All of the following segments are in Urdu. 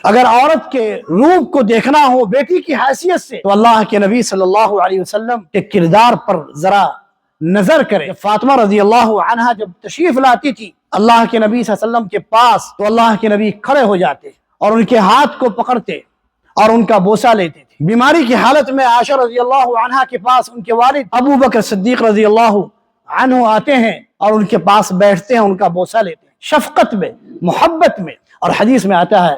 اگر عورت کے روپ کو دیکھنا ہو بیٹی کی حیثیت سے تو اللہ کے نبی صلی اللہ علیہ وسلم کے کردار پر ذرا نظر کرے۔ فاطمہ رضی اللہ عنہا جب تشریف لاتی تھی اللہ کے نبی صلی اللہ علیہ وسلم کے پاس تو اللہ کے نبی کھڑے ہو جاتے اور ان کے ہاتھ کو پکڑتے اور ان کا بوسہ لیتے تھے۔ بیماری کی حالت میں عائشہ رضی اللہ عنہا کے پاس ان کے والد ابو بکر صدیق رضی اللہ عنہ آتے ہیں اور ان کے پاس بیٹھتے ہیں، ان کا بوسہ لیتے ہیں، شفقت میں، محبت میں۔ اور حدیث میں آتا ہے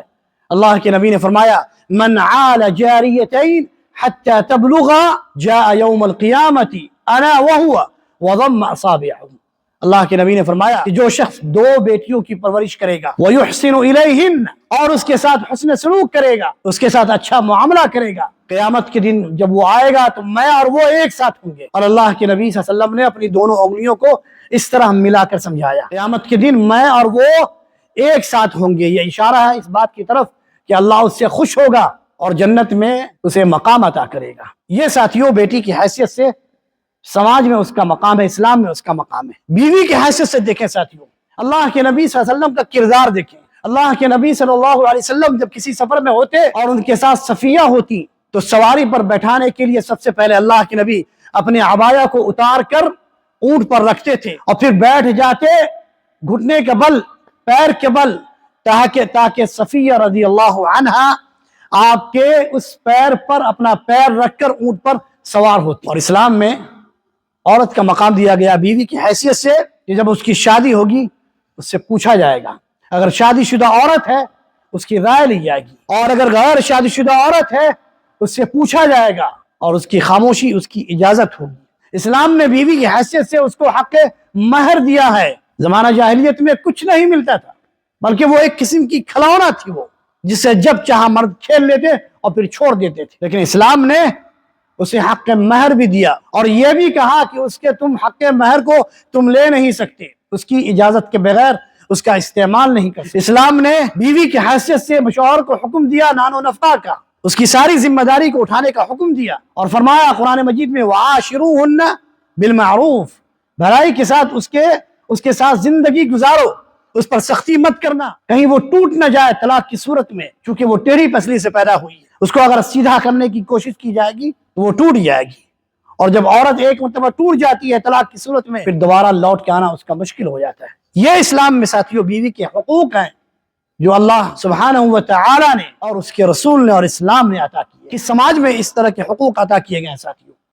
اللہ کے نبی نے فرمایا من عال جاریتین حتی تبلغا جاء یوم القیامت انا وہو وضم اصابعہ۔ اللہ کے نبی نے فرمایا کہ جو شخص دو بیٹیوں کی پرورش کرے گا وَيُحْسِنُ إِلَيْهِنَّ اور اس کے ساتھ حسن سلوک کرے گا، اس کے ساتھ اچھا معاملہ کرے گا، قیامت کے دن جب وہ آئے گا تو میں اور وہ ایک ساتھ ہوں گے۔ اور اللہ کے نبی صلی اللہ علیہ وسلم نے اپنی دونوں انگلیوں کو اس طرح ملا کر سمجھایا، قیامت کے دن میں اور وہ ایک ساتھ ہوں گے۔ یہ اشارہ ہے اس بات کی طرف کہ اللہ اس سے خوش ہوگا اور جنت میں اسے مقام عطا کرے گا۔ یہ ساتھیوں بیٹی کی حیثیت سے سماج میں اس کا مقام ہے، اسلام میں اس کا مقام ہے۔ بیوی کی حیثیت سے دیکھیں ساتھیوں، اللہ کے نبی صلی اللہ علیہ وسلم کا کردار دیکھیں۔ اللہ کے نبی صلی اللہ علیہ وسلم جب کسی سفر میں ہوتے اور ان کے ساتھ صفیہ ہوتی تو سواری پر بیٹھانے کے لیے سب سے پہلے اللہ کے نبی اپنے عبایا کو اتار کر اونٹ پر رکھتے تھے اور پھر بیٹھ جاتے گھٹنے کے بل، پیر کے بل، تاکہ صفیہ رضی اللہ عنہا آپ کے اس پیر پر اپنا پیر رکھ کر اونٹ پر سوار ہوتی۔ اور اسلام میں عورت کا مقام دیا گیا بیوی کی حیثیت سے کہ جب اس کی شادی ہوگی اس سے پوچھا جائے گا، اگر شادی شدہ عورت ہے اس کی رائے لی جائے گی، اور اگر غیر شادی شدہ عورت ہے اس سے پوچھا جائے گا اور اس کی خاموشی اس کی اجازت ہوگی۔ اسلام نے بیوی کی حیثیت سے اس کو حق مہر دیا ہے۔ زمانہ جاہلیت میں کچھ نہیں ملتا تھا بلکہ وہ ایک قسم کی کھلونا تھی وہ جس سے جب چاہا مرد کھیل لیتے اور پھر چھوڑ دیتے تھے، لیکن اسلام نے اسے حق مہر بھی دیا اور یہ بھی کہا کہ اس کے تم حق مہر کو تم لے نہیں سکتے، اس کی اجازت کے بغیر اس کا استعمال نہیں کر سکتے۔ اسلام نے بیوی کی حیثیت سے شوہر کو حکم دیا نان و نفقہ کا، اس کی ساری ذمہ داری کو اٹھانے کا حکم دیا اور فرمایا قرآن مجید میں وَعَاشِرُوهُنَّ بِالْمَعْرُوفِ، بھلائی کے ساتھ اس کے ساتھ زندگی گزارو، اس پر سختی مت کرنا، کہیں وہ ٹوٹ نہ جائے طلاق کی صورت میں، چونکہ وہ ٹیڑھی پسلی سے پیدا ہوئی ہے، اس کو اگر سیدھا کرنے کی کوشش کی جائے گی تو وہ ٹوٹ جائے گی، اور جب عورت ایک مرتبہ ٹوٹ جاتی ہے طلاق کی صورت میں پھر دوبارہ لوٹ کے آنا اس کا مشکل ہو جاتا ہے۔ یہ اسلام میں ساتھیوں بیوی کے حقوق ہیں جو اللہ سبحانہ و تعالی نے اور اس کے رسول نے اور اسلام نے عطا کیے، کہ سماج میں اس طرح کے حقوق عطا کیے گئے ہیں ساتھیوں۔